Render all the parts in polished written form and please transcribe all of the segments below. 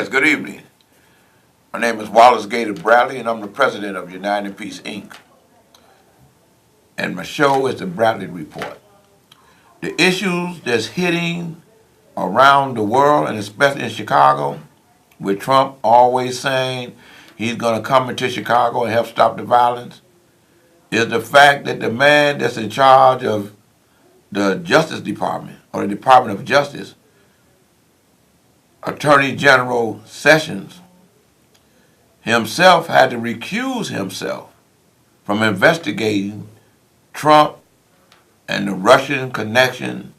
Yes, good evening. My name is Wallace Gator Bradley, and I'm the president of United Peace, Inc. And my show is the Bradley Report. The issues that's hitting around the world, and especially in Chicago, with Trump always saying he's going to come into Chicago and help stop the violence, is the fact that the man that's in charge of the Justice Department, or the Department of Justice, Attorney General Sessions, himself had to recuse himself from investigating Trump and the Russian connection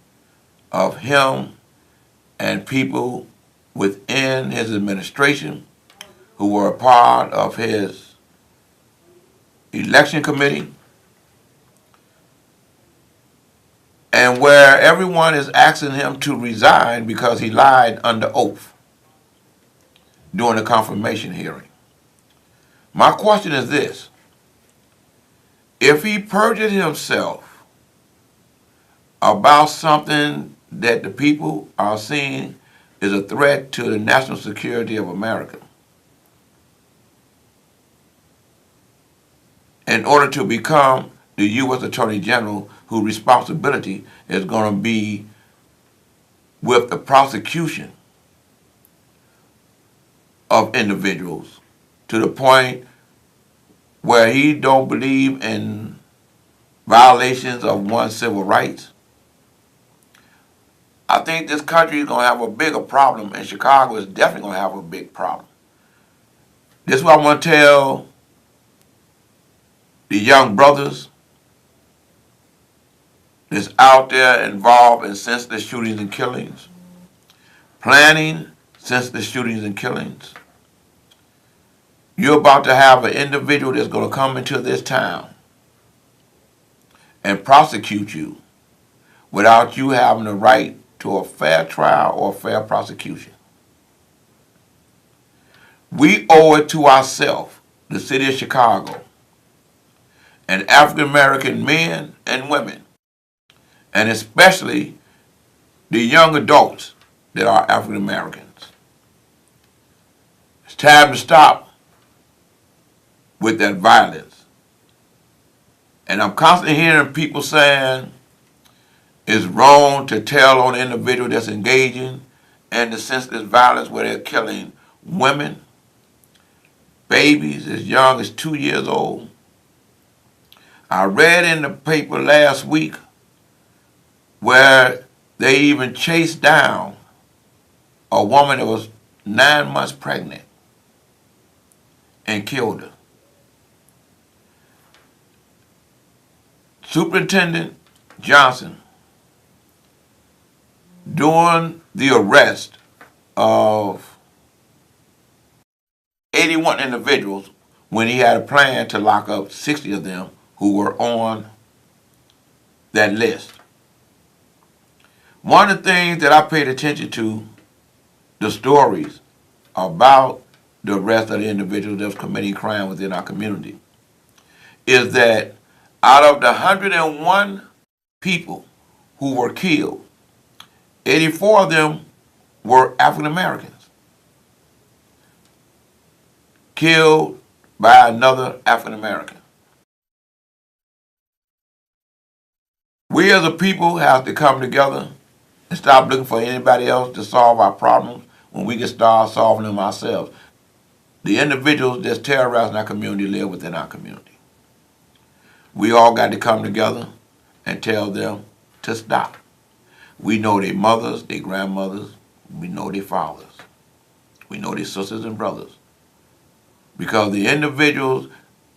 of him and people within his administration who were a part of his election committee, and where everyone is asking him to resign because he lied under oath during the confirmation hearing. My question is this: if he perjured himself about something that the people are seeing is a threat to the national security of America, in order to become the U.S. Attorney General, whose responsibility is going to be with the prosecution of individuals to the point where he don't believe in violations of one's civil rights, I think this country is going to have a bigger problem, and Chicago is definitely going to have a big problem. This is what I want to tell the young brothers that's out there involved in senseless shootings and killings, planning senseless shootings and killings. You're about to have an individual that's going to come into this town and prosecute you without you having the right to a fair trial or a fair prosecution. We owe it to ourselves, the city of Chicago, and African American men and women, and especially the young adults that are African Americans. It's time to stop with that violence. And I'm constantly hearing people saying it's wrong to tell on an individual that's engaging in the senseless violence where they're killing women, babies as young as 2 years old. I read in the paper last week where they even chased down a woman that was 9 months pregnant and killed her. Superintendent Johnson, during the arrest of 81 individuals, when he had a plan to lock up 60 of them who were on that list. One of the things that I paid attention to, the stories about the arrest of the individuals that was committing crime within our community, is that out of the 101 people who were killed, 84 of them were African Americans, killed by another African American. We as a people have to come together and stop looking for anybody else to solve our problems when we can start solving them ourselves. The individuals that's terrorizing our community live within our community. We all got to come together and tell them to stop. We know their mothers, their grandmothers, we know their fathers, we know their sisters and brothers. Because the individuals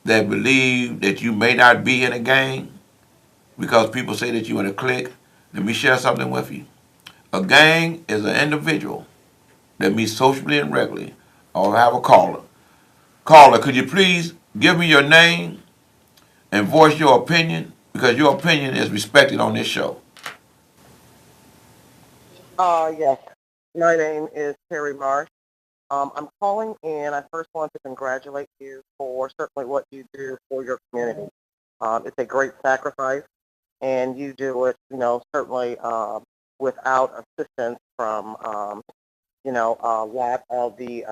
that believe that you may not be in a gang, because people say that you're in a clique, let me share something with you. A gang is an individual that meets socially and regularly. I'll have a caller. Caller, could you please give me your name and voice your opinion? Because your opinion is respected on this show. Yes. My name is Terry Marsh. I'm calling and I first want to congratulate you for certainly what you do for your community. It's a great sacrifice and you do it, certainly without assistance from, a lot of the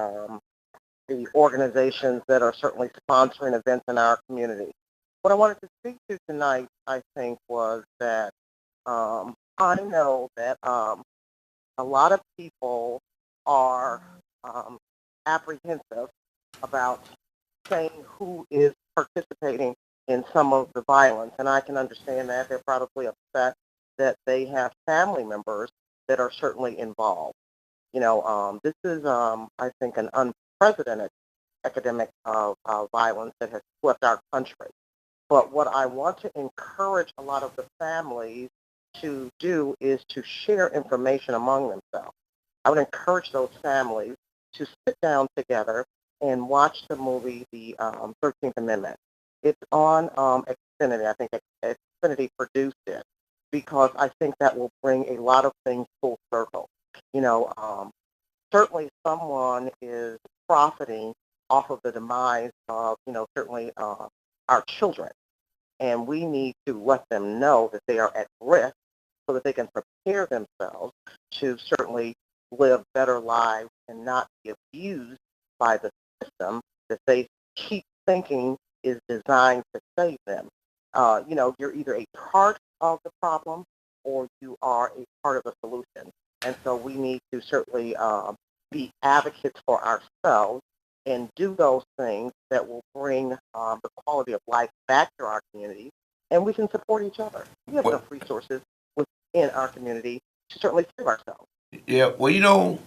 organizations that are certainly sponsoring events in our community. What I wanted to speak to tonight, I think, was that I know that a lot of people are um, apprehensive about saying who is participating in some of the violence, and I can understand that. They're probably upset that they have family members that are certainly involved. This is, I think, an unprecedented epidemic of violence that has swept our country. But what I want to encourage a lot of the families to do is to share information among themselves. I would encourage those families to sit down together and watch the movie, The 13th Amendment. It's on Xfinity. I think Xfinity produced it because I think that will bring a lot of things full circle. You know, certainly someone is profiting off of the demise of, certainly our children. And we need to let them know that they are at risk so that they can prepare themselves to certainly live better lives and not be abused by the system that they keep thinking is designed to save them. You're either a part of the problem or you are a part of the solution. And so we need to certainly be advocates for ourselves and do those things that will bring the quality of life back to our community, and we can support each other. We have Well, enough resources within our community to certainly save ourselves. yeah, well,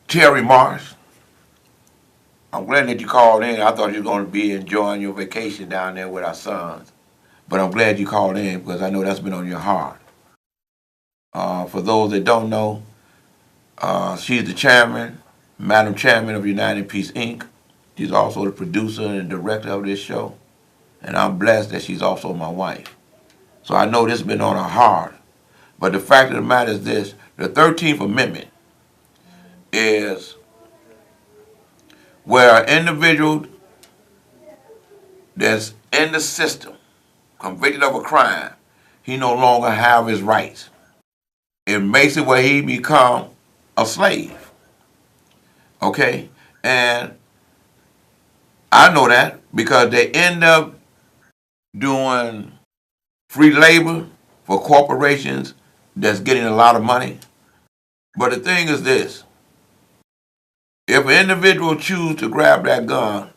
Terry Marsh, I'm glad that you called in. I thought you were going to be enjoying your vacation down there with our sons. But I'm glad you called in because I know that's been on your heart. For those that don't know, she's the chairman, Madam Chairman of United Peace Inc. She's also the producer and director of this show. And I'm blessed that she's also my wife. So I know this has been on her heart. But the fact of the matter is this, the 13th Amendment is where an individual that's in the system, convicted of a crime, he no longer have his rights. It makes it where he become a slave. Okay? And I know that because they end up doing free labor for corporations that's getting a lot of money. But the thing is this, if an individual choose to grab that gun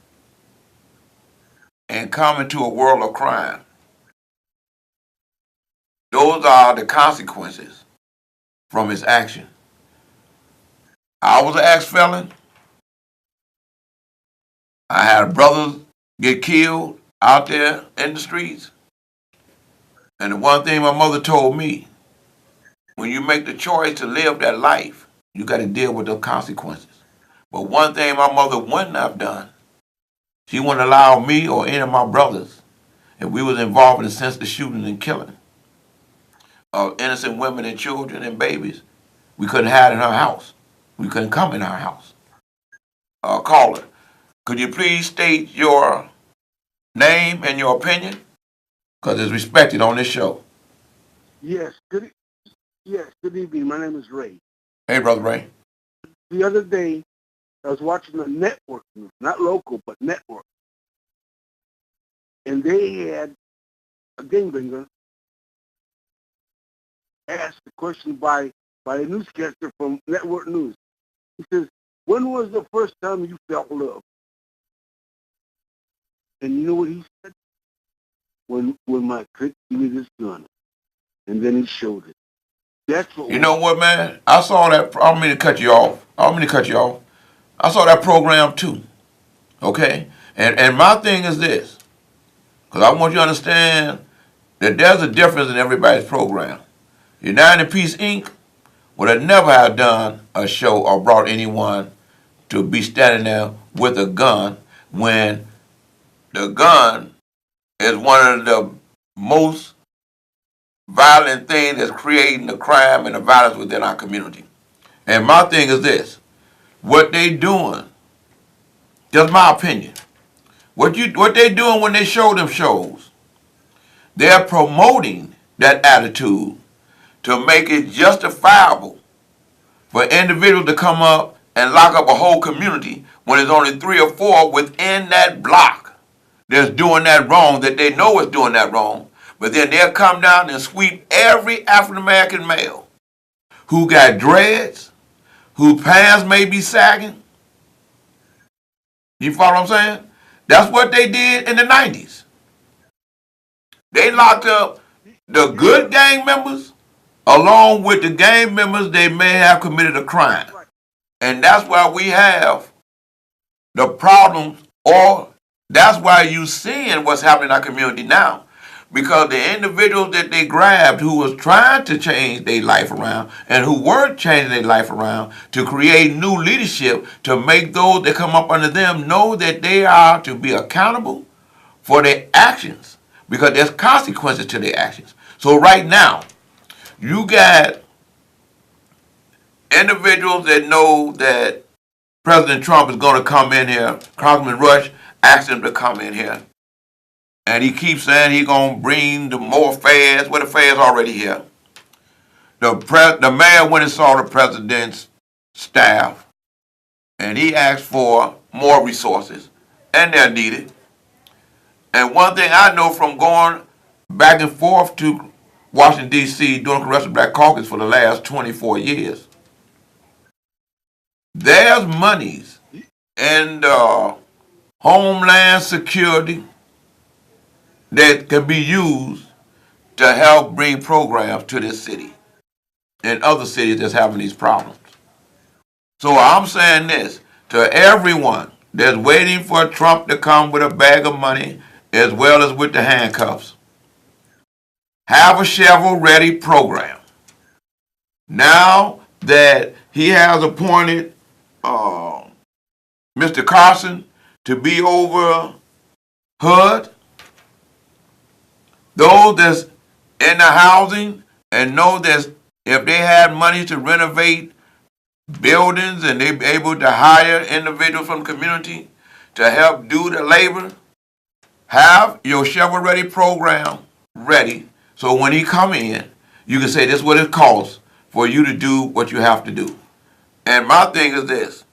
and come into a world of crime, those are the consequences from his action. I was an ex-felon. I had brothers get killed out there in the streets. And the one thing my mother told me, when you make the choice to live that life, you got to deal with the consequences. But one thing my mother wouldn't have done, she wouldn't allow me or any of my brothers, if we was involved in the senseless shooting and killing of innocent women and children and babies, we couldn't hide in her house. We couldn't come in our house. Caller, could you please state your name and your opinion? Because it's respected on this show. Yes, good evening. My name is Ray. Hey, Brother Ray. The other day, I was watching the network news, not local, but network, and they had a gangbanger asked the question by a newscaster from network news. He says, "When was the first time you felt love?" And you know what he said? When my kid gave me this gun, and then he showed it. That's what. You know what, man? I saw that. I don't mean to cut you off. I don't mean to cut you off. I saw that program too. Okay? And my thing is this, because I want you to understand that there's a difference in everybody's program. United Peace Inc. would have never have done a show or brought anyone to be standing there with a gun when the gun is one of the most violent things that's creating the crime and the violence within our community. And my thing is this, what they doing, just my opinion, what they doing when they show them shows, they're promoting that attitude to make it justifiable for individuals to come up and lock up a whole community when there's only 3 or 4 within that block that's doing that wrong, that they know is doing that wrong. But then they'll come down and sweep every African American male who got dreads, whose pants may be sagging. You follow what I'm saying? That's what they did in the 90s. They locked up the good gang members along with the gang members they may have committed a crime. And that's why we have the problems, or that's why you seeing what's happening in our community now. Because the individuals that they grabbed who was trying to change their life around and who weren't changing their life around to create new leadership to make those that come up under them know that they are to be accountable for their actions because there's consequences to their actions. So right now, you got individuals that know that President Trump is going to come in here. Congressman Rush asked him to come in here. And he keeps saying he's going to bring the more feds. Well, the feds already here. The mayor went and saw the president's staff, and he asked for more resources, and they're needed. And one thing I know from going back and forth to Washington, D.C. during the Congressional Black Caucus for the last 24 years, there's monies in Homeland Security that can be used to help bring programs to this city and other cities that's having these problems. So I'm saying this to everyone that's waiting for Trump to come with a bag of money as well as with the handcuffs. Have a shovel-ready program. Now that he has appointed Mr. Carson to be over HUD, those that's in the housing and know that if they had money to renovate buildings and they be able to hire individuals from the community to help do the labor, have your shovel-ready program ready so when he come in, you can say this is what it costs for you to do what you have to do. And my thing is this.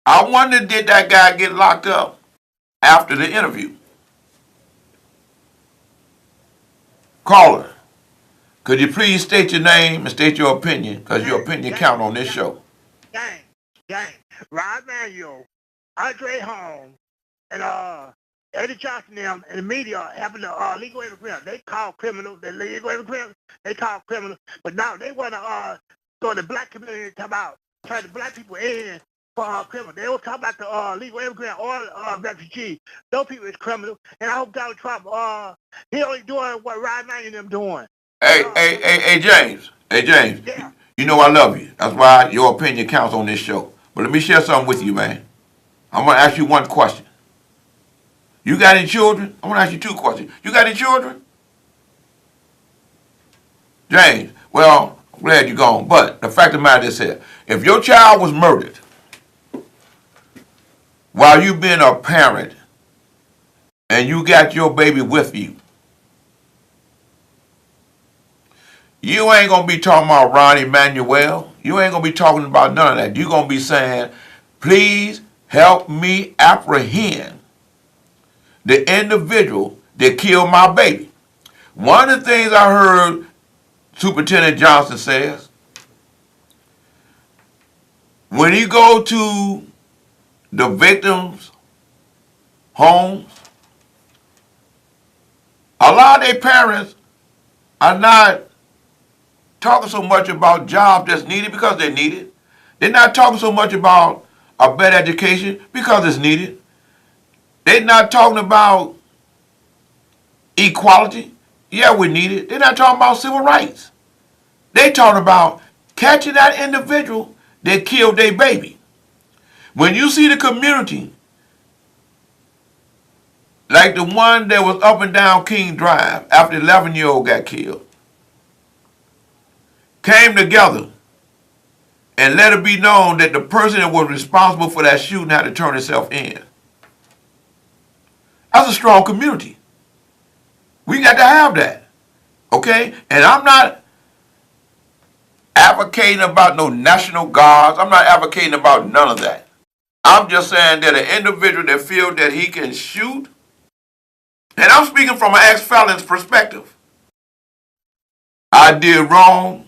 I wonder, did that guy get locked up after the interview? Caller, could you please state your name and state your opinion, because your opinion count on this show. Gang. Rod Manuel, Andre Holmes, and Eddie Johnson them and the media having the legal immigrants. They call criminals, the legal immigrants, they call criminals. But now they want to go to the black community and talk about turn the black people in for criminals. They don't talk about the legal immigrant or refugee. Those people is criminals. And I hope Donald Trump, he only doing what Rod Manuel them doing. Hey, James. Yeah. You know I love you. That's why your opinion counts on this show. But let me share something with you, man. I'm going to ask you one question. You got any children? I'm going to ask you 2 questions. You got any children? James, well, I'm glad you're gone. But the fact of the matter is here. If your child was murdered while you being a parent and you got your baby with you, you ain't going to be talking about Ron Emanuel. You ain't going to be talking about none of that. You're going to be saying, please help me apprehend the individual that killed my baby. One of the things I heard Superintendent Johnson says, when you go to the victims' homes, a lot of their parents are not talking so much about jobs that's needed because they're needed. They're not talking so much about a better education because it's needed. They're not talking about equality. Yeah, we need it. They're not talking about civil rights. They're talking about catching that individual that killed their baby. When you see the community, like the one that was up and down King Drive after the 11-year-old got killed, came together and let it be known that the person that was responsible for that shooting had to turn himself in. That's a strong community. We got to have that. Okay? And I'm not advocating about no national guards. I'm not advocating about none of that. I'm just saying that an individual that feels that he can shoot, and I'm speaking from an ex-felon's perspective. I did wrong.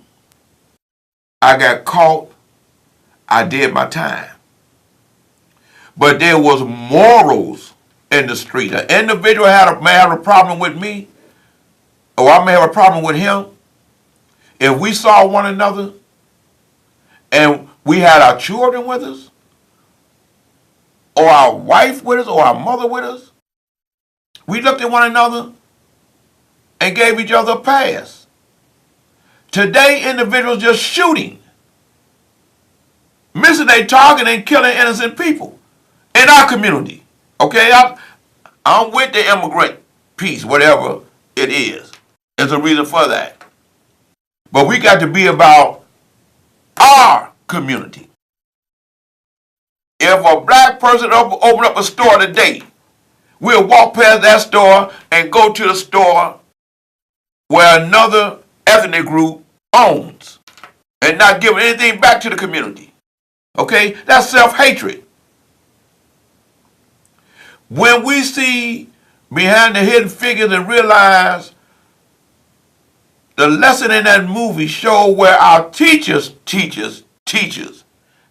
I got caught. I did my time. But there was morals in the street. An individual may have a problem with me, or I may have a problem with him. If we saw one another and we had our children with us, or our wife with us, or our mother with us, we looked at one another and gave each other a pass. Today, individuals just shooting, missing their target and killing innocent people in our community. Okay, I'm with the immigrant piece, whatever it is. There's a reason for that. But we got to be about our community. If a black person open up a store today, we'll walk past that store and go to the store where another ethnic group owns and not giving anything back to the community. Okay? That's self-hatred. When we see behind the hidden figures and realize the lesson in that movie showed where our teachers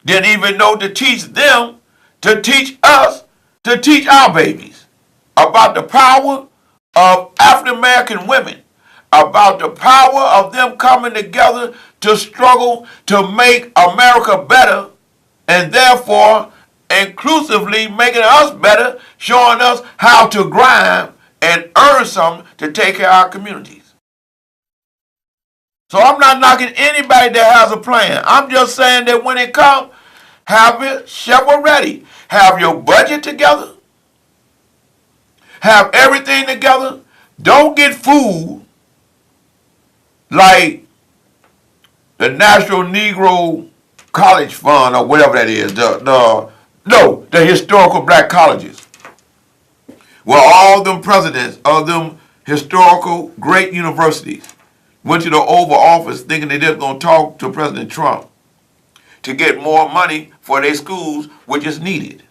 didn't even know to teach them, to teach us, to teach our babies about the power of African American women, about the power of them coming together to struggle to make America better, and therefore inclusively making us better, showing us how to grind and earn something to take care of our communities. So I'm not knocking anybody that has a plan. I'm just saying that when it comes, have it shovel ready. Have your budget together. Have everything together. Don't get fooled like the National Negro College Fund or whatever that is. The historical black colleges. Well, all them presidents of them historical great universities went to the Oval Office thinking they just going to talk to President Trump to get more money for their schools, which is needed.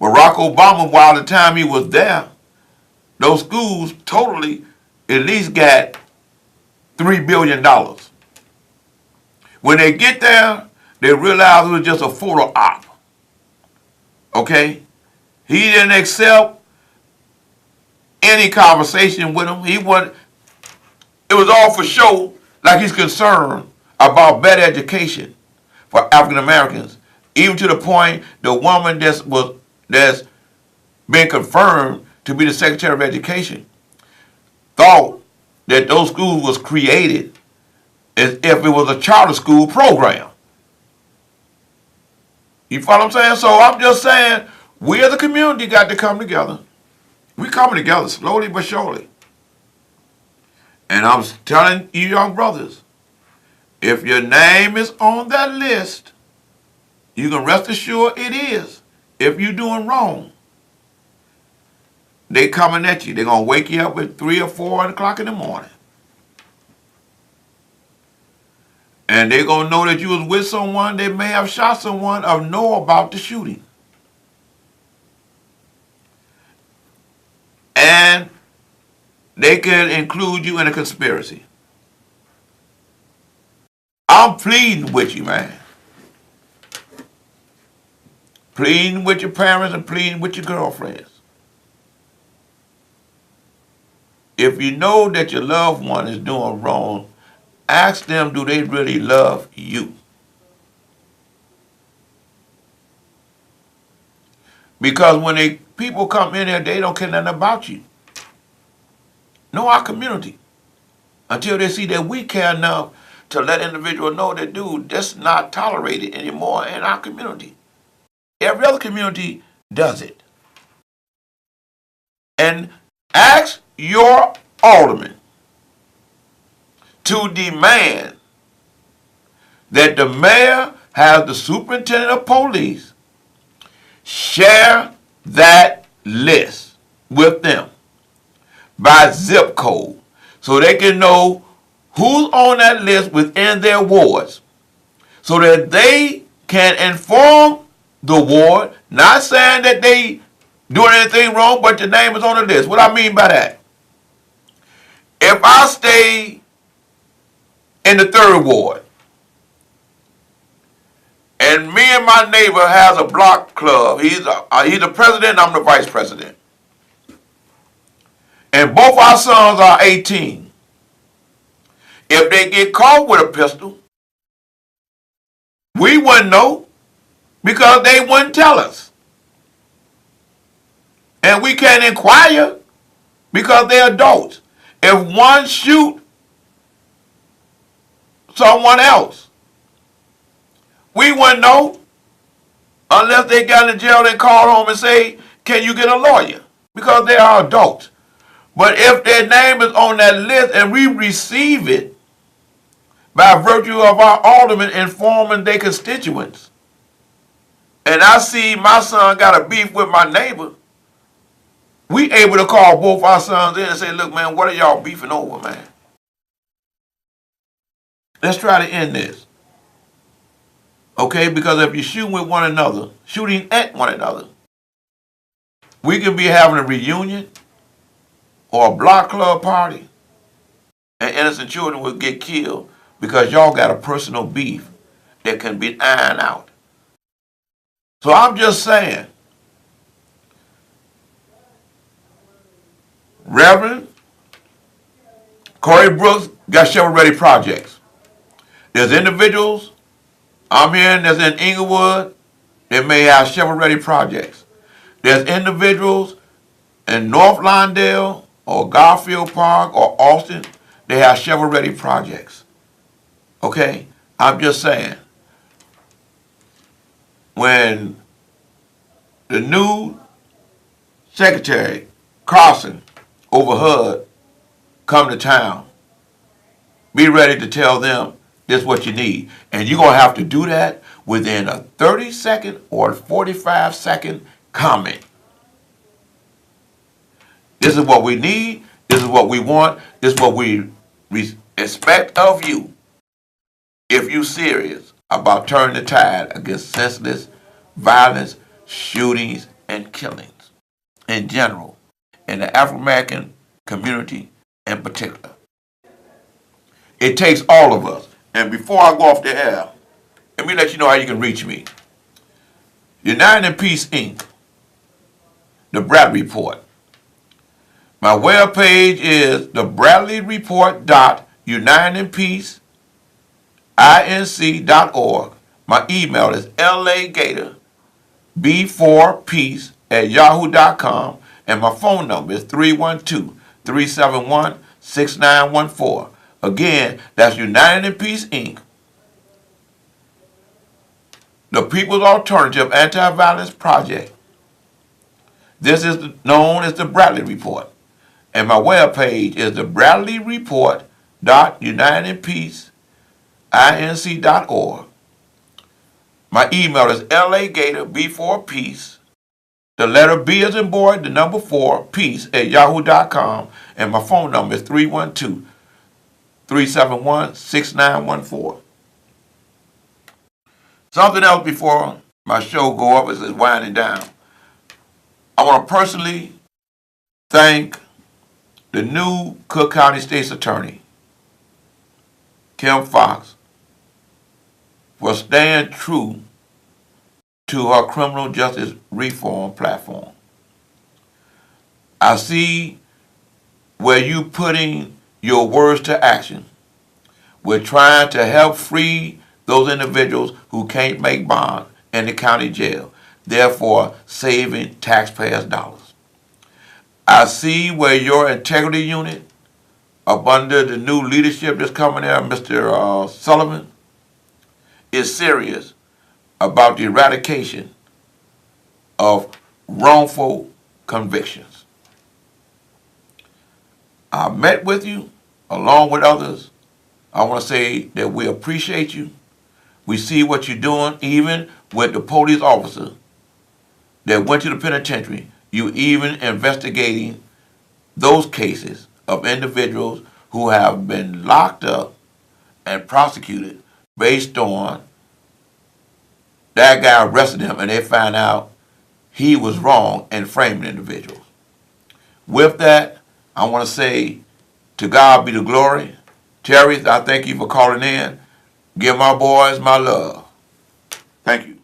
Barack Obama, while the time he was there, those schools totally at least got $3 billion. When they get there, they realize it was just a photo op. Okay? He didn't accept any conversation with him. It was all for show, like he's concerned about better education for African Americans. Even to the point the woman that's been confirmed to be the Secretary of Education thought that those schools was created as if it was a charter school program. You follow what I'm saying? So I'm just saying, we as a community got to come together. We coming together slowly but surely. And I'm telling you young brothers, if your name is on that list, you can rest assured it is. If you're doing wrong, they coming at you. They're going to wake you up at 3 or 4 o'clock in the morning. And they're going to know that you was with someone that may have shot someone or know about the shooting. And they can include you in a conspiracy. I'm pleading with you, man. Pleading with your parents and pleading with your girlfriends. If you know that your loved one is doing wrong, ask them, do they really love you? Because when people come in here, they don't care nothing about you. Know our community. Until they see that we care enough to let individuals know that, dude, that's not tolerated anymore in our community. Every other community does it. And ask your alderman to demand that the mayor has the superintendent of police share that list with them by zip code so they can know who's on that list within their wards so that they can inform the ward, not saying that they doing anything wrong, but your name is on the list. What I mean by that, if I stay in the third ward and me and my neighbor has a block club, he's the president, I'm the vice president, and both our sons are 18. If they get caught with a pistol, we wouldn't know because they wouldn't tell us. And we can't inquire because they're adults. If one shoot someone else, we wouldn't know unless they got in jail and called home and say, can you get a lawyer? Because they are adults. But if their name is on that list and we receive it by virtue of our aldermen informing their constituents, and I see my son got a beef with my neighbor, we able to call both our sons in and say, look, man, what are y'all beefing over, man? Let's try to end this. Okay, because if you're shooting with one another, shooting at one another, we could be having a reunion or a block club party, and innocent children will get killed because y'all got a personal beef that can be ironed out. So I'm just saying, Reverend Corey Brooks got shovel-ready projects. There's individuals I'm hearing that's in Inglewood that may have shovel-ready projects. There's individuals in North Lawndale or Garfield Park or Austin, they have shovel-ready projects. Okay? I'm just saying, when the new secretary, Carson, over HUD, come to town, be ready to tell them this is what you need. And you're going to have to do that within a 30-second or 45-second comment. This is what we need. This is what we want. This is what we expect of you if you're serious about turning the tide against senseless violence, shootings, and killings in general, in the African-American community in particular. It takes all of us. And before I go off the air, let me let you know how you can reach me. United in Peace, Inc., the Bradley Report. My webpage is the bradleyReport.unitedinpeaceinc.org. My email is lagatorb4peace@yahoo.com, and my phone number is 312-371-6914. Again, that's United in Peace, Inc., the People's Alternative Anti-Violence Project. This is known as the Bradley Report. And my webpage is the bradleyreport.unitedinpeaceinc.org. My email is lagatorb4peace, the letter B as in boy, the number 4, peace@yahoo.com. And my phone number is 312-371-6914. Something else before my show go up as it's winding down. I want to personally thank the new Cook County State's Attorney, Kim Fox, for staying true to her criminal justice reform platform. I see where you putting your words to action. We're trying to help free those individuals who can't make bond in the county jail, therefore saving taxpayers' dollars. I see where your integrity unit, up under the new leadership that's coming there, Mr. Sullivan, is serious about the eradication of wrongful convictions. I met with you along with others. I want to say that we appreciate you. We see what you're doing, even with the police officer that went to the penitentiary. You even investigating those cases of individuals who have been locked up and prosecuted based on that guy arrested him and they found out he was wrong in framing individuals. With that, I want to say to God be the glory. Terry, I thank you for calling in. Give my boys my love. Thank you.